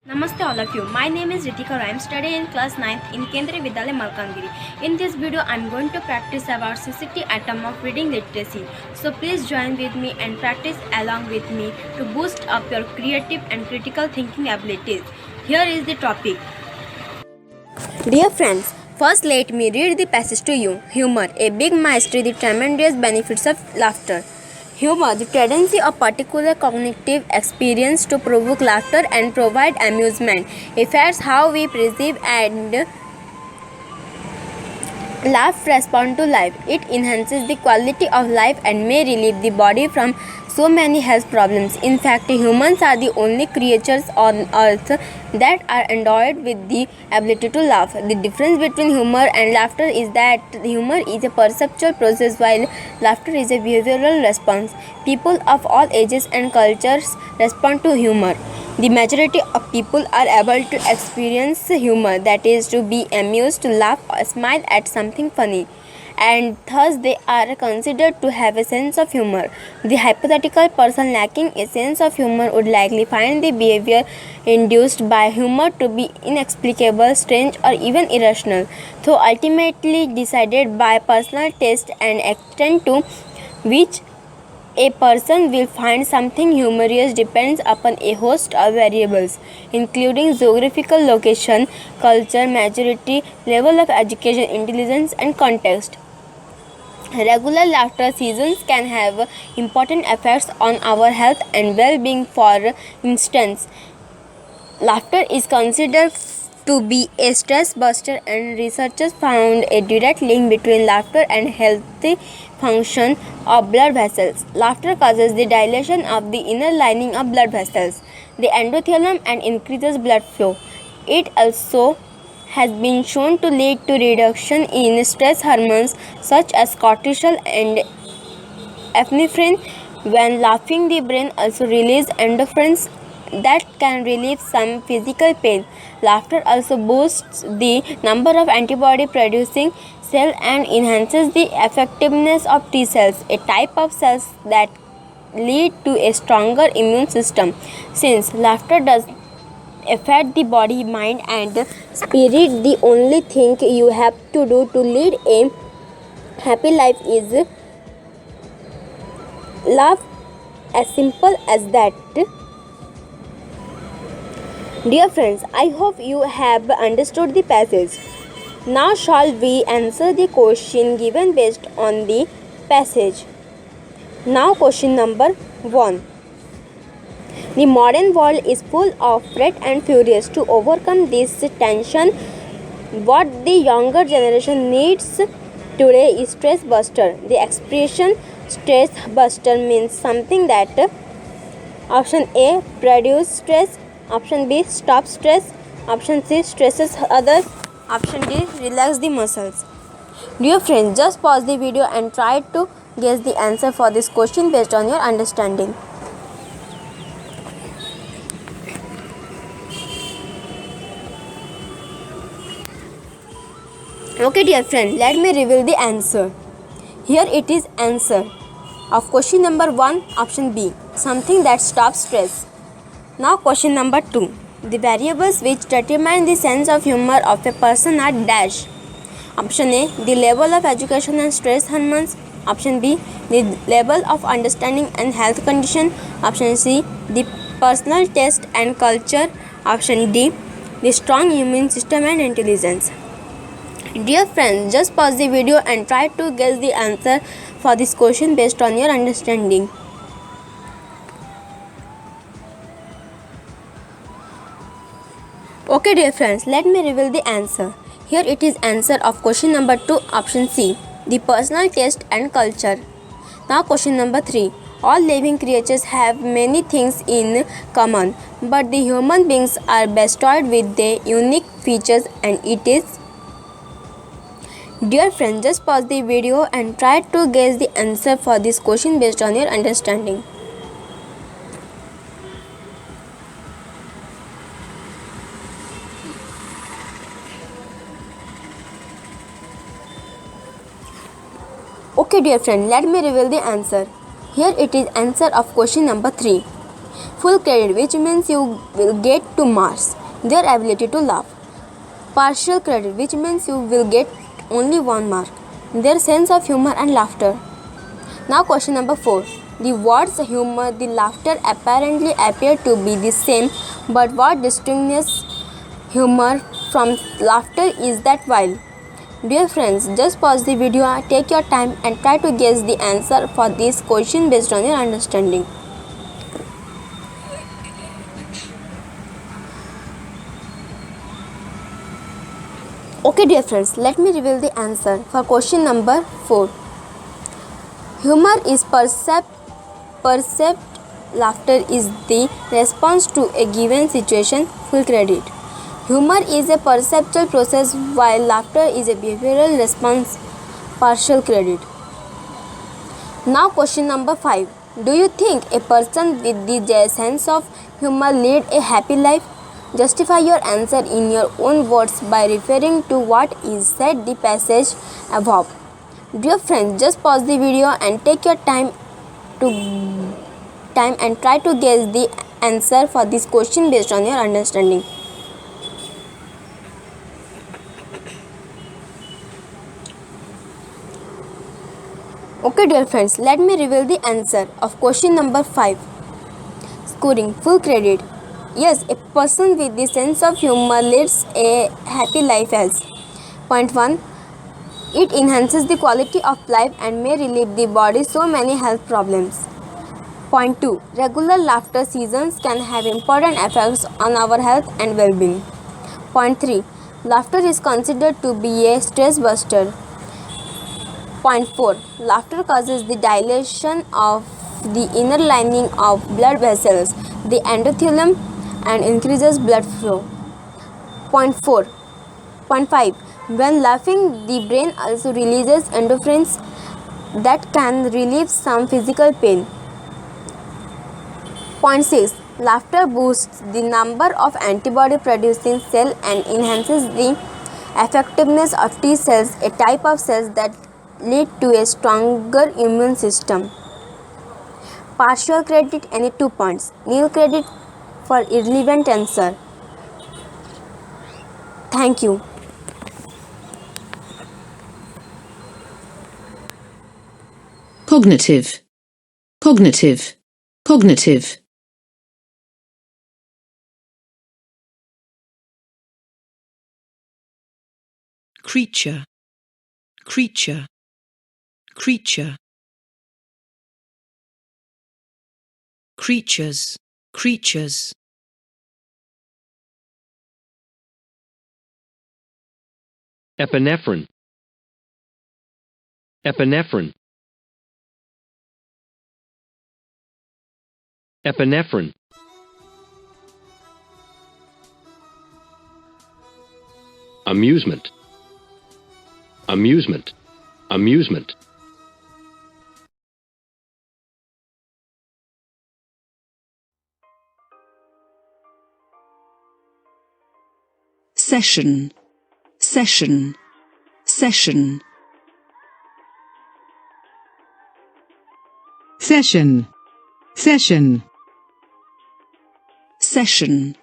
Namaste all of you. My name is Ritika. I am studying in class 9th in Kendriya Vidyalaya Malkangiri. In this video, I am going to practice about 60 atom of reading literacy. So please join with me and practice along with me to boost up your creative and critical thinking abilities. Here is the topic. Dear friends, first let me read the passage to you. Humor, a big mastery, the tremendous benefits of laughter. Humor, the tendency of particular cognitive experience to provoke laughter and provide amusement, affects how we perceive and laugh respond to life. It enhances the quality of life and may relieve the body from so many health problems. In fact, humans are the only creatures on earth that are endowed with the ability to laugh. The difference between humor and laughter is that humor is a perceptual process while laughter is a behavioral response. People of all ages and cultures respond to humor. The majority of people are able to experience humor, that is, to be amused, to laugh or smile at something funny, and thus they are considered to have a sense of humor. The hypothetical person lacking a sense of humor would likely find the behavior induced by humor to be inexplicable, strange, or even irrational, though ultimately decided by personal taste and extent to which a person will find something humorous depends upon a host of variables, including geographical location, culture, maturity, level of education, intelligence, and context. Regular laughter sessions can have important effects on our health and well-being. For instance, laughter is considered to be a stress buster, and researchers found a direct link between laughter and healthy function of blood vessels. Laughter causes the dilation of the inner lining of blood vessels, the endothelium, and increases blood flow. It also has been shown to lead to reduction in stress hormones such as cortisol and epinephrine. When laughing, the brain also releases endorphins that can relieve some physical pain. Laughter also boosts the number of antibody producing cells and enhances the effectiveness of T cells, a type of cells that lead to a stronger immune system. Since laughter does affect the body, mind, and spirit, the only thing you have to do to lead a happy life is laugh, as simple as that. Dear friends, I hope you have understood the passage. Now shall we answer the question given based on the passage. Now question number 1. The modern world is full of fret and furious. To overcome this tension, what the younger generation needs today is stress buster. The expression stress buster means something that option A produce stress, option B stop stress, option C stresses others, option D relax the muscles. Dear friends, just pause the video and try to guess the answer for this question based on your understanding. Okay dear friend, let me reveal the answer. Here it is answer of question number 1, option B, something that stops stress. Now question number 2. The variables which determine the sense of humor of a person are dash. Option A, the level of education and stress hormones. Option B, the level of understanding and health condition. Option C, the personal taste and culture. Option D, the strong immune system and intelligence. Dear friends, just pause the video and try to guess the answer for this question based on your understanding. Okay dear friends, let me reveal the answer. Here it is answer of question number 2, option C, the personal taste and culture. Now question number 3. All living creatures have many things in common, but the human beings are bestowed with their unique features, and it is. Dear friends, just pause the video and try to guess the answer for this question based on your understanding. Okay dear friend, let me reveal the answer. Here it is answer of question number 3. Full credit, which means you will get 2 marks, their ability to laugh. Partial credit, which means you will get only 1 mark, their sense of humor and laughter. Now question number 4. The words humor, the laughter apparently appear to be the same, but what distinguishes humor from laughter is that while. Dear friends, just pause the video, take your time and try to guess the answer for this question based on your understanding. Okay dear friends, let me reveal the answer for question number 4. Humor is percept. Laughter is the response to a given situation. Full credit. Humor is a perceptual process while laughter is a behavioral response. Partial credit. Now question number 5. Do you think a person with the sense of humor lead a happy life? Justify your answer in your own words by referring to what is said the passage above. Dear friends, just pause the video and take your time and try to guess the answer for this question based on your understanding. Okay dear friends, let me reveal the answer of question number 5. Scoring full credit. Yes, a person with the sense of humor leads a happy life as. Point 1. It enhances the quality of life and may relieve the body so many health problems. Point 2. Regular laughter seasons can have important effects on our health and well-being. Point 3. Laughter is considered to be a stress buster. Point 4. Laughter causes the dilation of the inner lining of blood vessels, the endothelium, and increases blood flow. Point 5. When laughing, the brain also releases endorphins that can relieve some physical pain. Point 6. Laughter boosts the number of antibody producing cells and enhances the effectiveness of T cells, a type of cells that lead to a stronger immune system. Partial credit, any 2 points. Nil credit for irrelevant answer. Thank you. Cognitive, cognitive, cognitive. Creature, creature, creature. Creatures, creatures. Epinephrine. Epinephrine. Epinephrine. Amusement. Amusement. Amusement. Session, session, session. Session, session. Session,